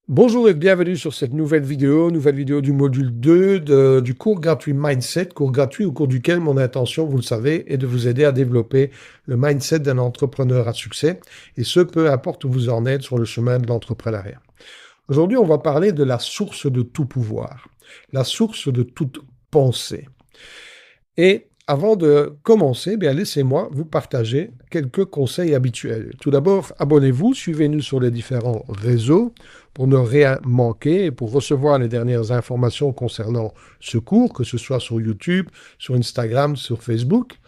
Bonjour et bienvenue sur cette nouvelle vidéo du module 2 du cours gratuit Mindset, cours gratuit au cours duquel mon intention, vous le savez, est de vous aider à développer le mindset d'un entrepreneur à succès, et ce, peu importe où vous en êtes sur le chemin de l'entrepreneuriat. Aujourd'hui, on va parler de la source de tout pouvoir, la source de toute pensée. Et avant de commencer, laissez-moi vous partager quelques conseils habituels. Tout d'abord, abonnez-vous, suivez-nous sur les différents réseaux pour ne rien manquer et pour recevoir les dernières informations concernant ce cours, que ce soit sur YouTube, sur Instagram, sur Facebook.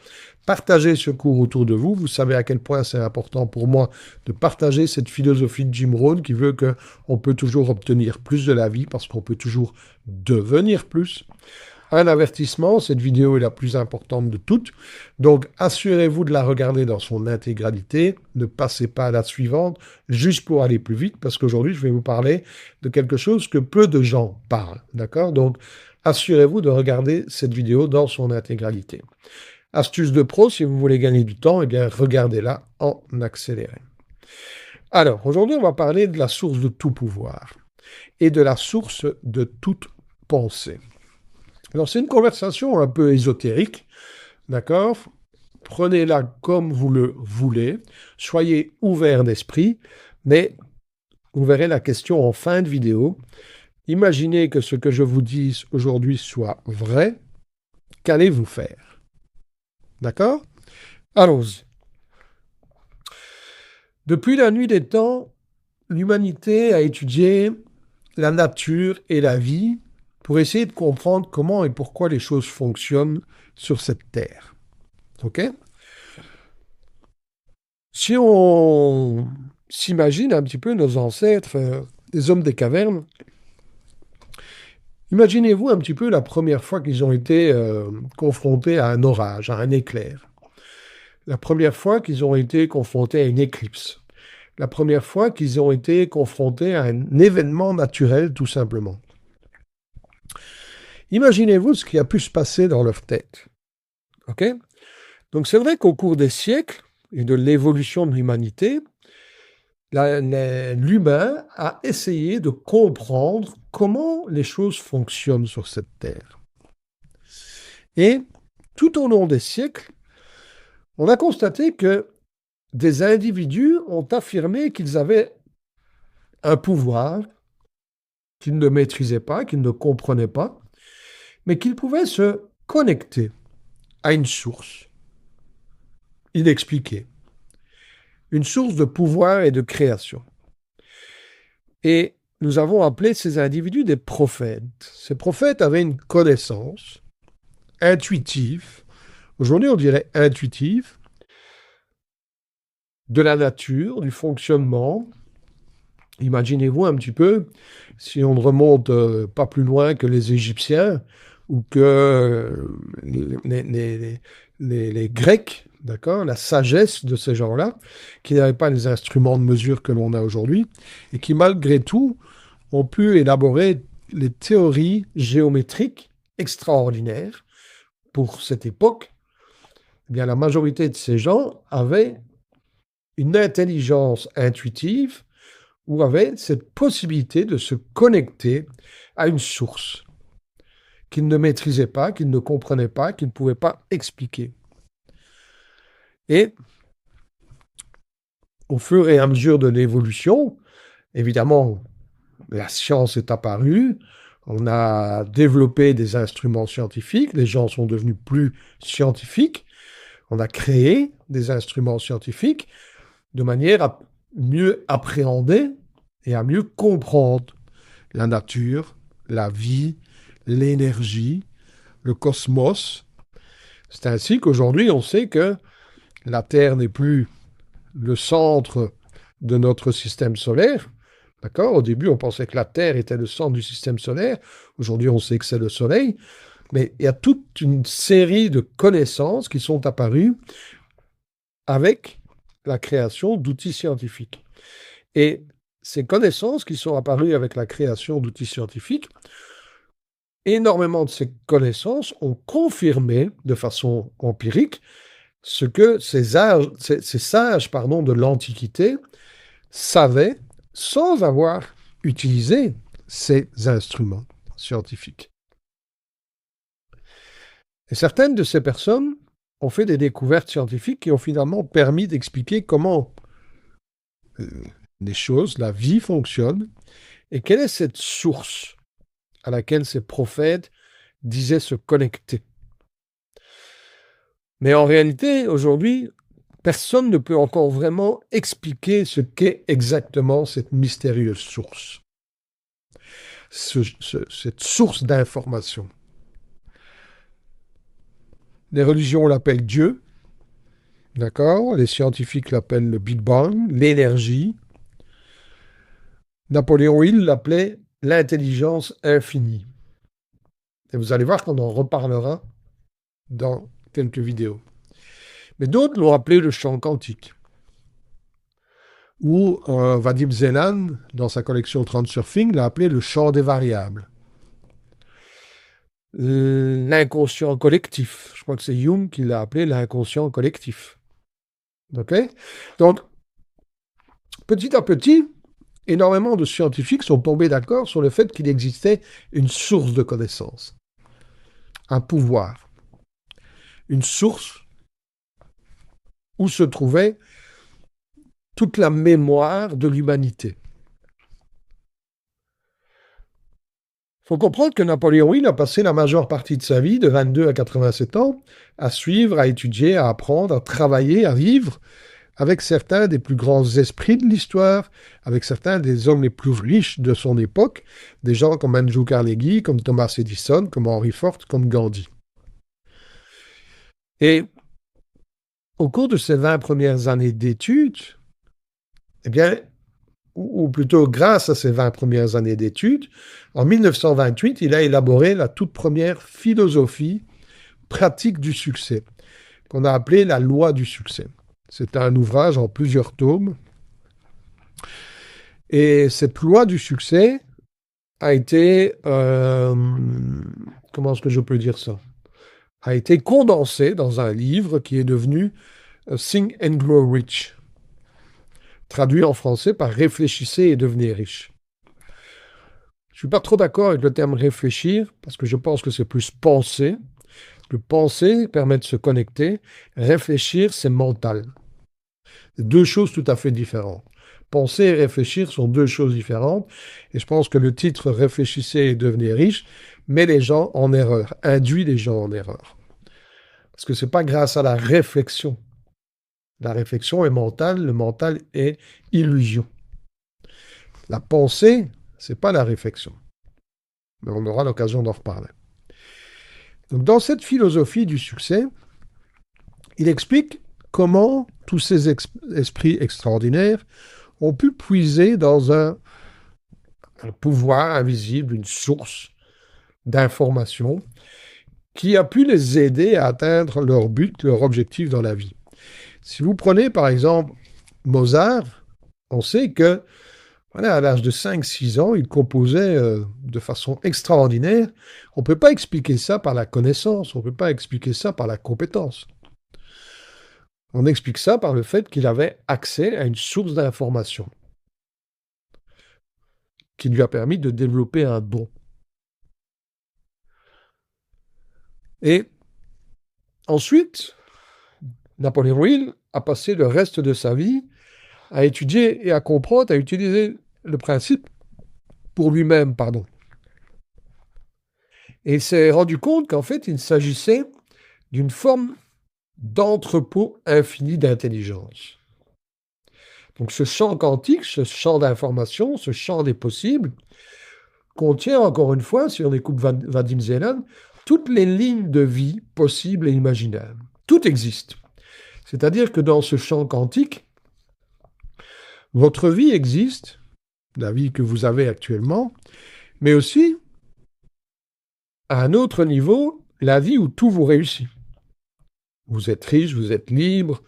Partagez ce cours autour de vous. Vous savez à quel point c'est important pour moi de partager cette philosophie de Jim Rohn qui veut qu'on peut toujours obtenir plus de la vie parce qu'on peut toujours devenir plus. Un avertissement, cette vidéo est la plus importante de toutes, donc assurez-vous de la regarder dans son intégralité, ne passez pas à la suivante, juste pour aller plus vite, parce qu'aujourd'hui je vais vous parler de quelque chose que peu de gens parlent, d'accord? Donc assurez-vous de regarder cette vidéo dans son intégralité. Astuce de pro, si vous voulez gagner du temps, regardez-la en accéléré. Alors, aujourd'hui on va parler de la source de tout pouvoir et de la source de toute pensée. Alors, c'est une conversation un peu ésotérique, d'accord? Prenez-la comme vous le voulez, soyez ouvert d'esprit, mais vous verrez la question en fin de vidéo. Imaginez que ce que je vous dis aujourd'hui soit vrai, qu'allez-vous faire? D'accord? Allons-y. Depuis la nuit des temps, l'humanité a étudié la nature et la vie pour essayer de comprendre comment et pourquoi les choses fonctionnent sur cette terre. OK? Si on s'imagine un petit peu nos ancêtres, les hommes des cavernes, imaginez-vous un petit peu la première fois qu'ils ont été confrontés à un orage, à un éclair. La première fois qu'ils ont été confrontés à une éclipse. La première fois qu'ils ont été confrontés à un événement naturel, tout simplement. Imaginez-vous ce qui a pu se passer dans leur tête. OK? Donc c'est vrai qu'au cours des siècles et de l'évolution de l'humanité, l'humain a essayé de comprendre comment les choses fonctionnent sur cette terre. Et tout au long des siècles, on a constaté que des individus ont affirmé qu'ils avaient un pouvoir qu'ils ne maîtrisaient pas, qu'ils ne comprenaient pas, mais qu'ils pouvaient se connecter à une source inexpliquée, une source de pouvoir et de création. Et nous avons appelé ces individus des prophètes. Ces prophètes avaient une connaissance intuitive, aujourd'hui on dirait intuitive, de la nature, du fonctionnement. Imaginez-vous un petit peu, si on ne remonte pas plus loin que les Égyptiens ou que les Grecs, d'accord, la sagesse de ces gens-là, qui n'avaient pas les instruments de mesure que l'on a aujourd'hui, et qui malgré tout ont pu élaborer les théories géométriques extraordinaires pour cette époque. Eh bien, la majorité de ces gens avaient une intelligence intuitive ou avaient cette possibilité de se connecter à une source qu'ils ne maîtrisaient pas, qu'ils ne comprenaient pas, qu'ils ne pouvaient pas expliquer. Et au fur et à mesure de l'évolution, évidemment, la science est apparue, on a développé des instruments scientifiques, les gens sont devenus plus scientifiques, on a créé des instruments scientifiques de manière à mieux appréhender et à mieux comprendre la nature, la vie, l'énergie, le cosmos. C'est ainsi qu'aujourd'hui, on sait que la Terre n'est plus le centre de notre système solaire. D'accord? Au début, on pensait que la Terre était le centre du système solaire. Aujourd'hui, on sait que c'est le Soleil. Mais il y a toute une série de connaissances qui sont apparues avec la création d'outils scientifiques. Et ces connaissances qui sont apparues avec la création d'outils scientifiques, énormément de ces connaissances ont confirmé de façon empirique ce que ces sages de l'Antiquité savaient sans avoir utiliser ces instruments scientifiques. Et certaines de ces personnes ont fait des découvertes scientifiques qui ont finalement permis d'expliquer comment les choses, la vie fonctionne, et quelle est cette source à laquelle ces prophètes disaient se connecter. Mais en réalité, aujourd'hui, personne ne peut encore vraiment expliquer ce qu'est exactement cette mystérieuse source, cette source d'information. Les religions l'appellent Dieu, d'accord? Les scientifiques l'appellent le Big Bang, l'énergie. Napoléon Hill l'appelait l'intelligence infinie. Et vous allez voir qu'on en reparlera dans quelques vidéos. Mais d'autres l'ont appelé le champ quantique. Ou Vadim Zeland, dans sa collection Transurfing, l'a appelé le champ des variables. L'inconscient collectif. Je crois que c'est Jung qui l'a appelé l'inconscient collectif. Ok? Donc, petit à petit, énormément de scientifiques sont tombés d'accord sur le fait qu'il existait une source de connaissance, un pouvoir, une source où se trouvait toute la mémoire de l'humanité. Il faut comprendre que Napoléon Hill a passé la majeure partie de sa vie, de 22 à 87 ans, à suivre, à étudier, à apprendre, à travailler, à vivre avec certains des plus grands esprits de l'histoire, avec certains des hommes les plus riches de son époque, des gens comme Andrew Carnegie, comme Thomas Edison, comme Henry Ford, comme Gandhi. Et au cours de ces 20 premières années d'études, eh bien, ou plutôt grâce à ces 20 premières années d'études, en 1928, il a élaboré la toute première philosophie pratique du succès, qu'on a appelée la loi du succès. C'est un ouvrage en plusieurs tomes. Et cette loi du succès a été, comment est-ce que je peux dire ça, a été condensée dans un livre qui est devenu Think and Grow Rich, traduit en français par Réfléchissez et devenez riche. Je ne suis pas trop d'accord avec le terme réfléchir, parce que je pense que c'est plus penser. Le penser permet de se connecter. Réfléchir, c'est mental. C'est deux choses tout à fait différentes. Penser et réfléchir sont deux choses différentes. Et je pense que le titre Réfléchissez et devenez riche met les gens en erreur, induit les gens en erreur. Parce que ce n'est pas grâce à la réflexion. La réflexion est mentale, le mental est illusion. La pensée, ce n'est pas la réflexion. Mais on aura l'occasion d'en reparler. Donc, dans cette philosophie du succès, il explique comment tous ces esprits extraordinaires ont pu puiser dans un pouvoir invisible, une source d'information qui a pu les aider à atteindre leur but, leur objectif dans la vie. Si vous prenez par exemple Mozart, on sait que voilà, à l'âge de 5-6 ans, il composait de façon extraordinaire. On ne peut pas expliquer ça par la connaissance, on ne peut pas expliquer ça par la compétence. On explique ça par le fait qu'il avait accès à une source d'information qui lui a permis de développer un don. Et ensuite, Napoléon Hill a passé le reste de sa vie à étudier et à comprendre, à utiliser le principe pour lui-même, Et il s'est rendu compte qu'en fait, il s'agissait d'une forme d'entrepôt infini d'intelligence. Donc ce champ quantique, ce champ d'information, ce champ des possibles, contient encore une fois, si on écoute Vadim Zeland, toutes les lignes de vie possibles et imaginables. Tout existe. C'est-à-dire que dans ce champ quantique, votre vie existe, la vie que vous avez actuellement, mais aussi, à un autre niveau, la vie où tout vous réussit. Vous êtes riche, vous êtes libre,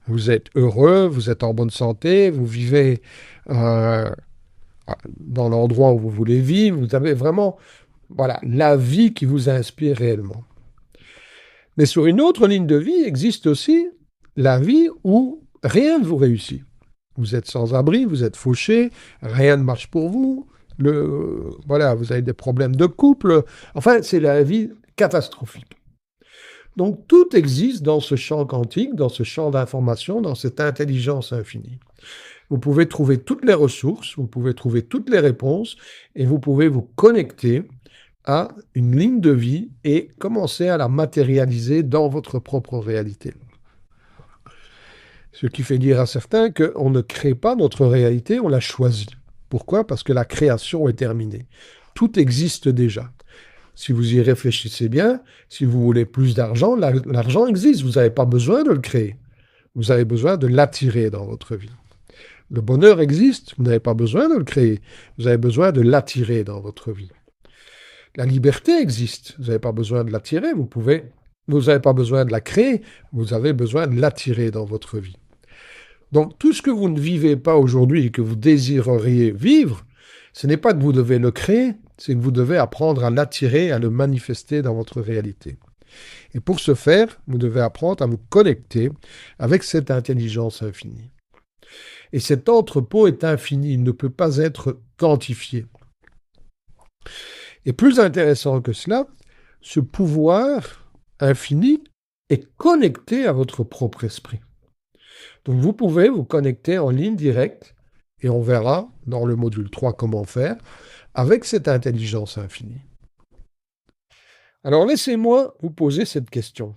vous êtes heureux, vous êtes en bonne santé, vous vivez dans l'endroit où vous voulez vivre, vous avez vraiment la vie qui vous inspire réellement. Mais sur une autre ligne de vie existe aussi la vie où rien ne vous réussit. Vous êtes sans abri, vous êtes fauché, rien ne marche pour vous. Voilà, vous avez des problèmes de couple. Enfin, c'est la vie catastrophique. Donc, tout existe dans ce champ quantique, dans ce champ d'information, dans cette intelligence infinie. Vous pouvez trouver toutes les ressources, vous pouvez trouver toutes les réponses, et vous pouvez vous connecter à une ligne de vie et commencer à la matérialiser dans votre propre réalité. Ce qui fait dire à certains qu'on ne crée pas notre réalité, on la choisit. Pourquoi? Parce que la création est terminée. Tout existe déjà. Si vous y réfléchissez bien, si vous voulez plus d'argent, l'argent existe, vous n'avez pas besoin de le créer. Vous avez besoin de l'attirer dans votre vie. Le bonheur existe, vous n'avez pas besoin de le créer, vous avez besoin de l'attirer dans votre vie. La liberté existe, vous n'avez pas besoin de l'attirer, vous n'avez pas besoin de la créer, vous avez besoin de l'attirer dans votre vie. Donc tout ce que vous ne vivez pas aujourd'hui et que vous désireriez vivre, ce n'est pas que vous devez le créer, c'est que vous devez apprendre à l'attirer, à le manifester dans votre réalité. Et pour ce faire, vous devez apprendre à vous connecter avec cette intelligence infinie. Et cet entrepôt est infini, il ne peut pas être quantifié. Et plus intéressant que cela, ce pouvoir infini est connecté à votre propre esprit. Donc vous pouvez vous connecter en ligne directe, et on verra dans le module 3 comment faire, avec cette intelligence infinie. Alors laissez-moi vous poser cette question.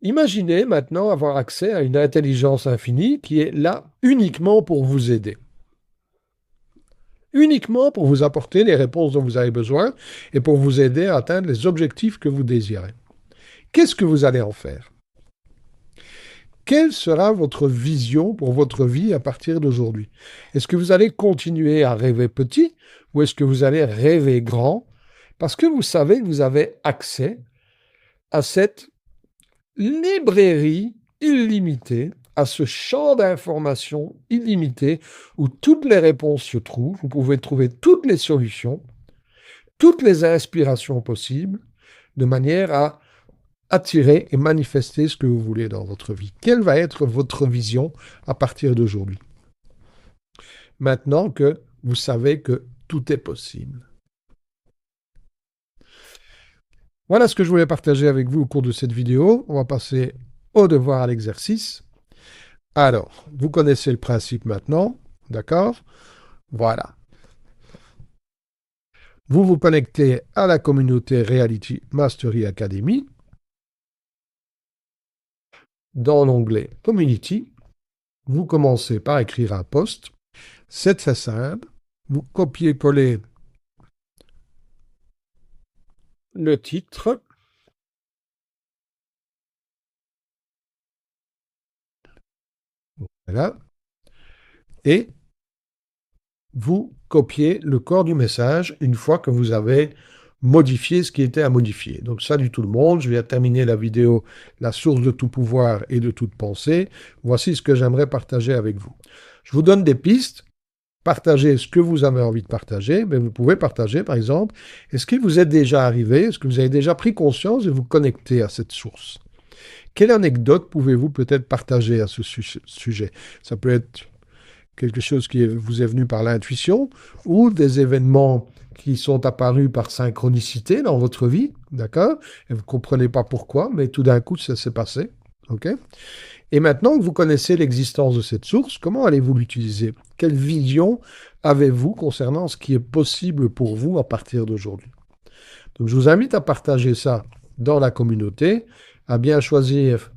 Imaginez maintenant avoir accès à une intelligence infinie qui est là uniquement pour vous aider. Uniquement pour vous apporter les réponses dont vous avez besoin et pour vous aider à atteindre les objectifs que vous désirez. Qu'est-ce que vous allez en faire? Quelle sera votre vision pour votre vie à partir d'aujourd'hui? Est-ce que vous allez continuer à rêver petit ou est-ce que vous allez rêver grand? Parce que vous savez que vous avez accès à cette librairie illimitée, à ce champ d'informations illimité où toutes les réponses se trouvent. Vous pouvez trouver toutes les solutions, toutes les inspirations possibles, de manière à attirer et manifester ce que vous voulez dans votre vie. Quelle va être votre vision à partir d'aujourd'hui? Maintenant que vous savez que tout est possible. Voilà ce que je voulais partager avec vous au cours de cette vidéo. On va passer au devoir à l'exercice. Alors, vous connaissez le principe maintenant, d'accord? Voilà. Vous vous connectez à la communauté Reality Mastery Academy. Dans l'onglet Community, vous commencez par écrire un post. C'est très simple. Vous copiez-collez le titre. Voilà. Et vous copiez le corps du message une fois que vous avez modifié ce qui était à modifier. Donc salut tout le monde, je viens terminer la vidéo La source de tout pouvoir et de toute pensée. Voici ce que j'aimerais partager avec vous. Je vous donne des pistes. Partagez ce que vous avez envie de partager, mais vous pouvez partager par exemple, est-ce qu'il vous est déjà arrivé, est-ce que vous avez déjà pris conscience de vous connecter à cette source? Quelle anecdote pouvez-vous peut-être partager à ce sujet? Ça peut être quelque chose qui vous est venu par l'intuition ou des événements qui sont apparus par synchronicité dans votre vie, d'accord? Et vous ne comprenez pas pourquoi, mais tout d'un coup, ça s'est passé, ok? Et maintenant que vous connaissez l'existence de cette source, comment allez-vous l'utiliser? Quelle vision avez-vous concernant ce qui est possible pour vous à partir d'aujourd'hui? Donc, je vous invite à partager ça dans la communauté, à bien choisir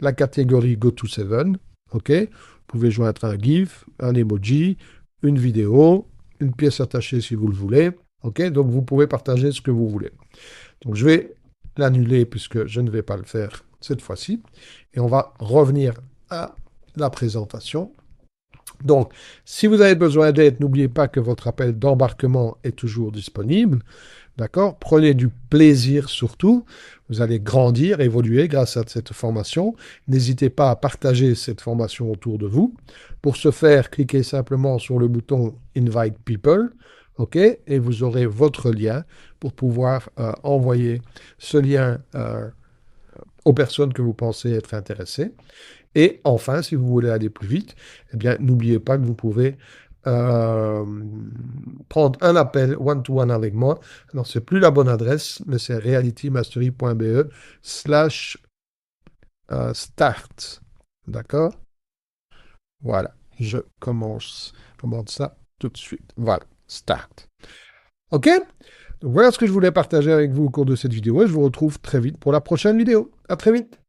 la catégorie GoTo7, ok? Vous pouvez joindre un GIF, un emoji, une vidéo, une pièce attachée si vous le voulez, ok? Donc, vous pouvez partager ce que vous voulez. Donc, je vais l'annuler puisque je ne vais pas le faire cette fois-ci. Et on va revenir à la présentation. Donc, si vous avez besoin d'aide, n'oubliez pas que votre appel d'embarquement est toujours disponible. D'accord? Prenez du plaisir surtout. Vous allez grandir, évoluer grâce à cette formation. N'hésitez pas à partager cette formation autour de vous. Pour ce faire, cliquez simplement sur le bouton Invite People. OK? Et vous aurez votre lien pour pouvoir envoyer ce lien aux personnes que vous pensez être intéressées. Et enfin, si vous voulez aller plus vite, eh bien, n'oubliez pas que vous pouvez euh, prendre un appel one-to-one avec moi. Alors, c'est plus la bonne adresse, mais c'est realitymastery.be/start. D'accord? Voilà. Je commande ça tout de suite. Voilà. Start. OK? Donc, voilà ce que je voulais partager avec vous au cours de cette vidéo et je vous retrouve très vite pour la prochaine vidéo. À très vite.